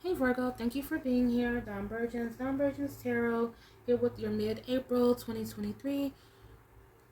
Hey Virgo, thank you for being here. Dom Virgins Tarot, here with your mid-April 2023.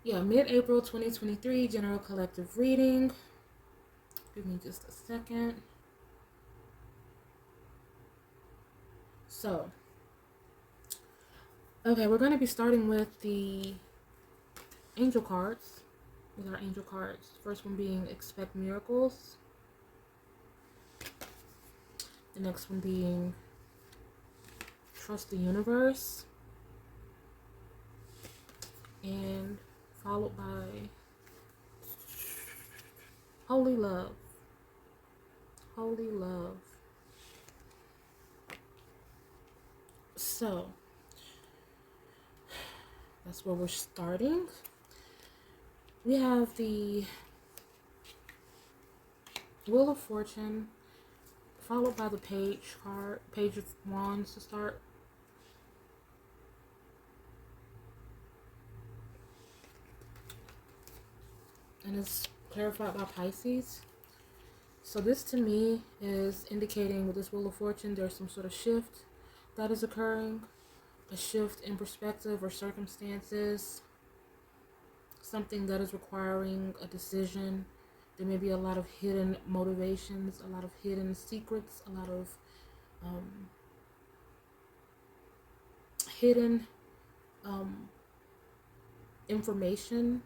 Mid-April 2023 general collective reading. Give me just a second. So, okay, we're going to be starting with the angel cards. With our angel cards. First one being expect miracles. The next one being trust the universe. And followed by holy love. Holy love. So, that's where we're starting. We have the Wheel of Fortune, followed by the Page card, Page of Wands to start. And it's clarified by Pisces. So this to me is indicating with this Wheel of Fortune, there's some sort of shift that is occurring. A shift in perspective or circumstances. Something that is requiring a decision. There may be a lot of hidden motivations, a lot of hidden secrets, a lot of hidden information.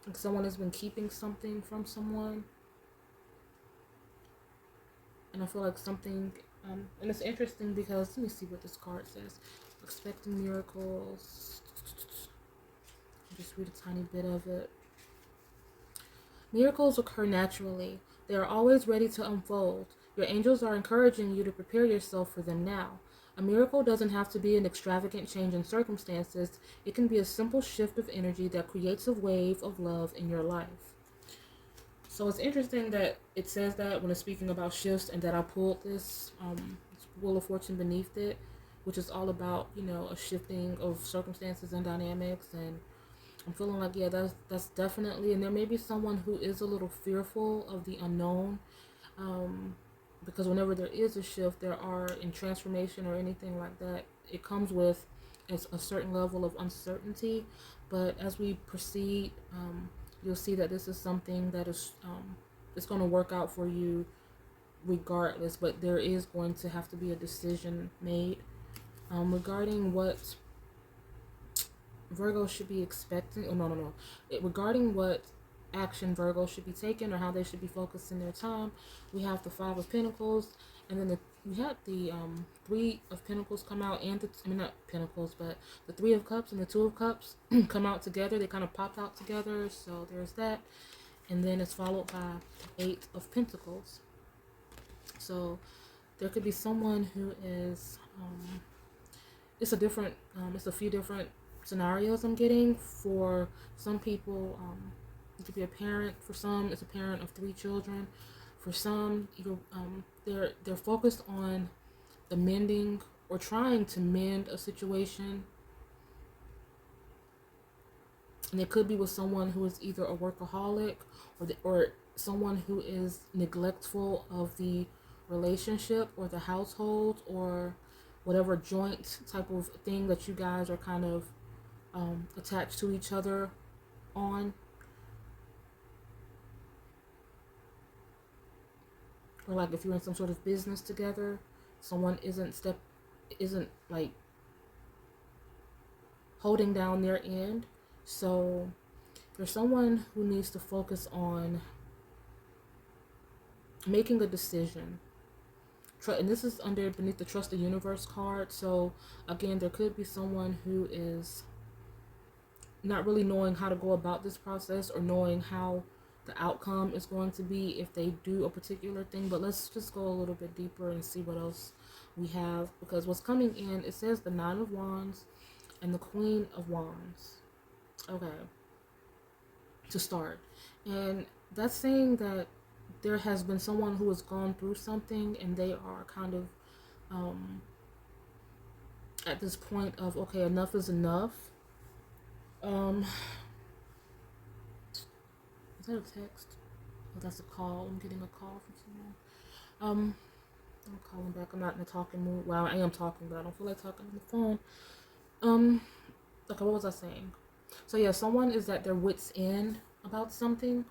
Like someone has been keeping something from someone. And I feel like something, and it's interesting because, let me see what this card says. Expecting miracles. Just read a tiny bit of it. Miracles occur naturally. They are always ready to unfold. Your angels are encouraging you to prepare yourself for them now. A miracle doesn't have to be an extravagant change in circumstances. It can be a simple shift of energy that creates a wave of love in your life. So it's interesting that it says that when it's speaking about shifts, and that I pulled this Wheel of Fortune beneath it, which is all about, a shifting of circumstances and dynamics. And I'm feeling like, yeah, that's definitely, and there may be someone who is a little fearful of the unknown, because whenever there is a shift, there are, in transformation or anything like that, it comes with a certain level of uncertainty. But as we proceed, you'll see that this is something that is it's going to work out for you regardless. But there is going to have to be a decision made regarding what Virgo should be expecting. Oh, no. Regarding what action Virgo should be taking or how they should be focusing their time, we have the Five of Pentacles, and then we had the Three of Pentacles come out, and not Pentacles, but the Three of Cups and the Two of Cups come out together. They kind of popped out together, so there's that. And then it's followed by the Eight of Pentacles. So there could be someone who is it's a few different scenarios I'm getting. For some people, it could be a parent. For some, it's a parent of three children. For some, they're focused on the mending or trying to mend a situation. And it could be with someone who is either a workaholic, or someone who is neglectful of the relationship or the household, or whatever joint type of thing that you guys are kind of attached to each other on. Or like if you're in some sort of business together, someone isn't like holding down their end. So there's someone who needs to focus on making a decision. And this is beneath the Trust the Universe card. So again, there could be someone who is not really knowing how to go about this process, or knowing how the outcome is going to be if they do a particular thing. But let's just go a little bit deeper and see what else we have, because what's coming in, it says the Nine of Wands and the Queen of Wands. Okay, to start. And that's saying that there has been someone who has gone through something, and they are kind of at this point of, okay, enough is enough. Is that a text? Oh, that's a call. I'm getting a call from someone. I'm calling back. I'm not in a talking mood. Well, I am talking, but I don't feel like talking on the phone. Um, okay, what was I saying? So yeah, someone is at their wits' end about something.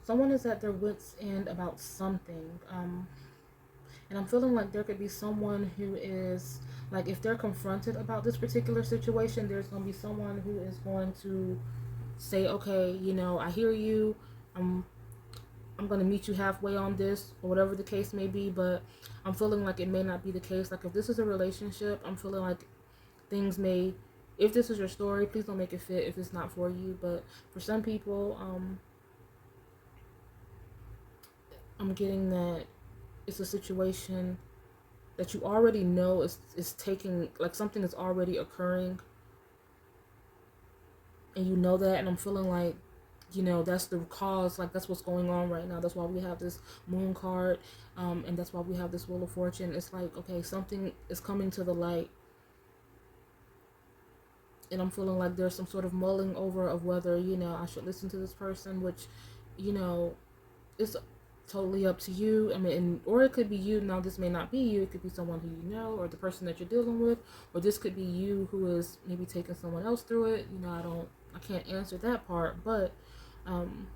Someone is at their wits' end about something. And I'm feeling like there could be someone who is like, if they're confronted about this particular situation, there's going to be someone who is going to say, okay, you know, I hear you. I'm I'm going to meet you halfway on this, or whatever the case may be. But I'm feeling like it may not be the case. Like, if this is a relationship, I'm feeling like things may, if this is your story, please don't make it fit if it's not for you. But for some people, I'm getting that it's a situation that you already know is taking, like, something is already occurring, and you know that. And I'm feeling like, you know, that's the cause, like that's what's going on right now. That's why we have this moon card, and that's why we have this wheel of fortune. It's like, okay, something is coming to the light, and I'm feeling like there's some sort of mulling over of whether, you know, I should listen to this person, which, you know, it's totally up to you. I mean, or it could be you. Now, this may not be you. It could be someone who you know, or the person that you're dealing with, or this could be you who is maybe taking someone else through it. You know, I can't answer that part, but um,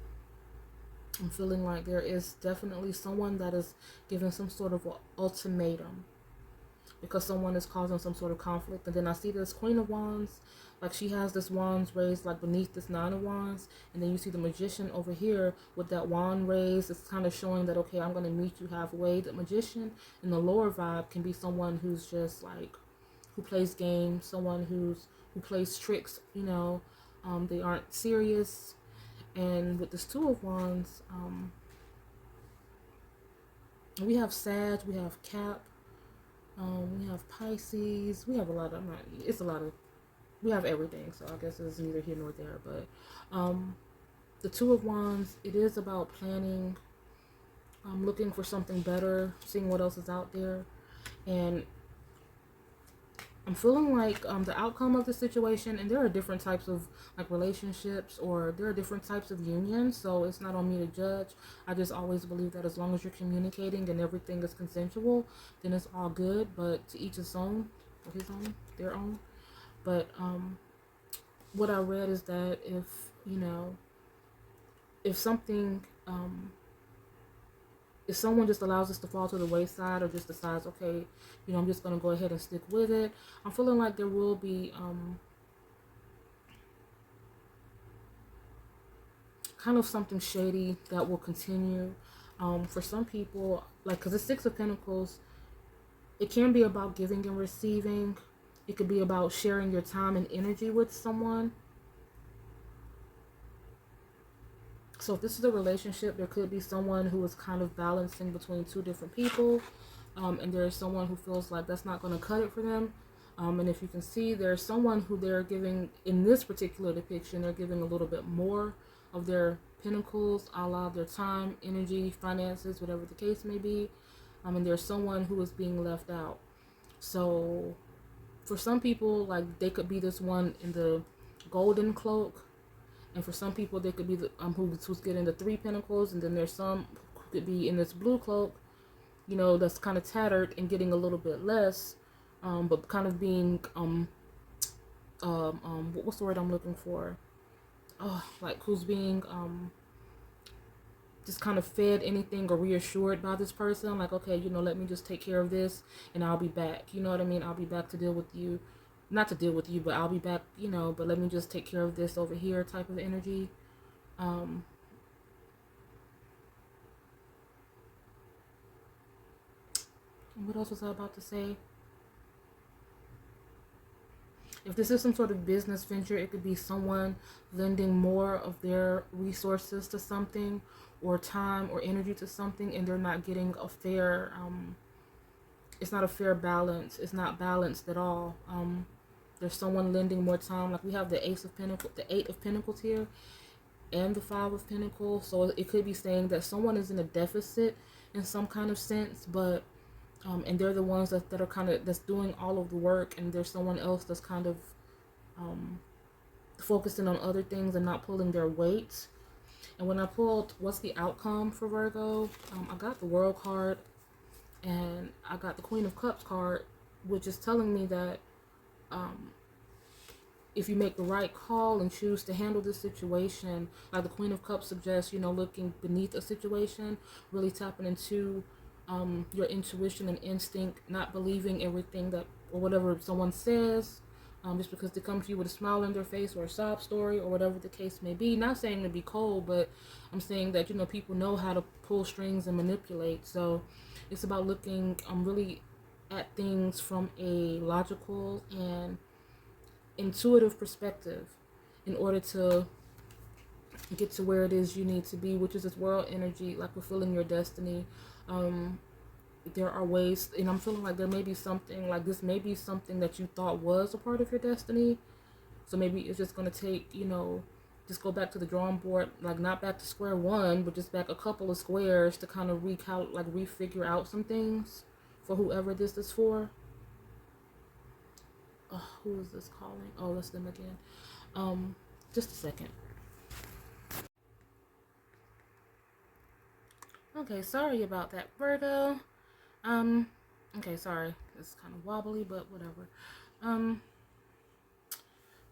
I'm feeling like there is definitely someone that is giving some sort of ultimatum, because someone is causing some sort of conflict. And then I see this Queen of Wands, like she has this wands raised like beneath this Nine of Wands, and then you see the Magician over here with that wand raised. It's kind of showing that, okay, I'm going to meet you halfway. The Magician in the lower vibe can be someone who's just like, who plays games, someone who plays tricks, you know. They aren't serious. And with this Two of Wands, we have Sag, we have Cap, we have Pisces, we have a lot of, it's a lot of, we have everything, so I guess it's neither here nor there. But the Two of Wands, it is about planning, looking for something better, seeing what else is out there. And I'm feeling like the outcome of the situation, and there are different types of like relationships, or there are different types of unions, so it's not on me to judge. I just always believe that as long as you're communicating and everything is consensual, then it's all good. But to each his own, or his own, their own. But what I read is that if, you know, if something if someone just allows this to fall to the wayside, or just decides, okay, you know, I'm just going to go ahead and stick with it, I'm feeling like there will be kind of something shady that will continue. For some people, like, because the Six of Pentacles, it can be about giving and receiving. It could be about sharing your time and energy with someone. So if this is a relationship, there could be someone who is kind of balancing between two different people. And there's someone who feels like that's not going to cut it for them. And if you can see, there's someone who they're giving, in this particular depiction, they're giving a little bit more of their pentacles, a la their time, energy, finances, whatever the case may be. And there's someone who is being left out. So for some people, like, they could be this one in the golden cloak. And for some people, they could be the who's getting the Three Pentacles, and then there's some who could be in this blue cloak, you know, that's kind of tattered and getting a little bit less, but kind of being what's the word I'm looking for? Oh, like, who's being just kind of fed anything or reassured by this person, like, okay, you know, let me just take care of this and I'll be back. You know what I mean? I'll be back to deal with you. Not to deal with you, but I'll be back, you know, but let me just take care of this over here type of energy. Um, what else was I about to say? If this is some sort of business venture, it could be someone lending more of their resources to something, or time or energy to something, and they're not getting a fair, it's not a fair balance. It's not balanced at all. There's someone lending more time. Like, we have the Ace of Pentacles, the Eight of Pentacles here, and the Five of Pentacles. So it could be saying that someone is in a deficit in some kind of sense, but and they're the ones that are kind of that's doing all of the work, and there's someone else that's kind of um, focusing on other things and not pulling their weight. And when I pulled what's the outcome for Virgo, I got the World card and I got the Queen of Cups card, which is telling me that um, if you make the right call and choose to handle this situation, like the Queen of Cups suggests, looking beneath a situation, really tapping into your intuition and instinct, not believing everything that or whatever someone says, just because they come to you with a smile on their face or a sob story or whatever the case may be. Not saying to be cold, but I'm saying that people know how to pull strings and manipulate. So it's about looking really at things from a logical and intuitive perspective in order to get to where it is you need to be, which is this world energy, like fulfilling your destiny. There are ways, and I'm feeling like there may be something like this, may be something that you thought was a part of your destiny. So maybe it's just going to take, just go back to the drawing board, like not back to square one, but just back a couple of squares to kind of refigure out some things for whoever this is for. Who is this calling? Oh, that's them again. Just a second. Okay, sorry about that, Virgo. Okay, sorry. It's kind of wobbly, but whatever.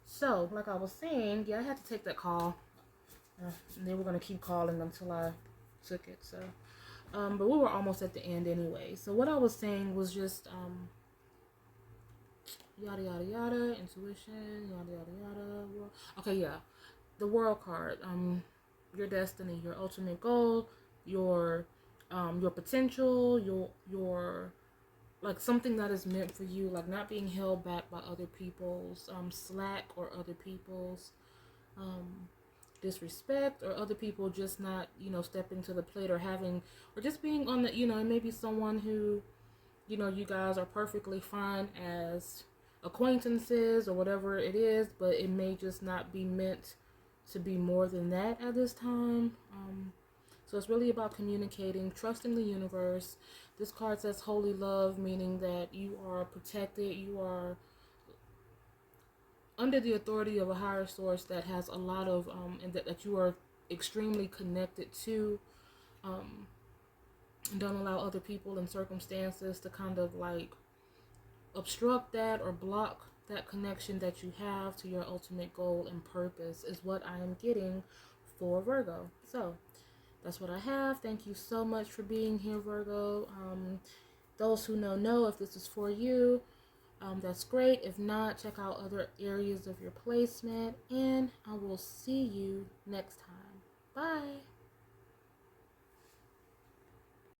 So, like I was saying, yeah, I had to take that call. They were going to keep calling until I took it, so. But we were almost at the end anyway. So what I was saying was just, yada, yada, yada, intuition, yada, yada, yada. Okay, yeah. The World card, your destiny, your ultimate goal, your potential, your like something that is meant for you, like not being held back by other people's slack or other people's disrespect or other people just not stepping to the plate or having or just being on the it may be someone who you guys are perfectly fine as acquaintances or whatever it is, but it may just not be meant to be more than that at this time. So it's really about communicating, trusting the universe. This card says holy love, meaning that you are protected, you are under the authority of a higher source that has a lot of, and that you are extremely connected to. Don't allow other people and circumstances to kind of like obstruct that or block that connection that you have to your ultimate goal and purpose is what I am getting for Virgo. So that's what I have. Thank you so much for being here, Virgo. Those who know if this is for you. That's great. If not, check out other areas of your placement, and I will see you next time. Bye.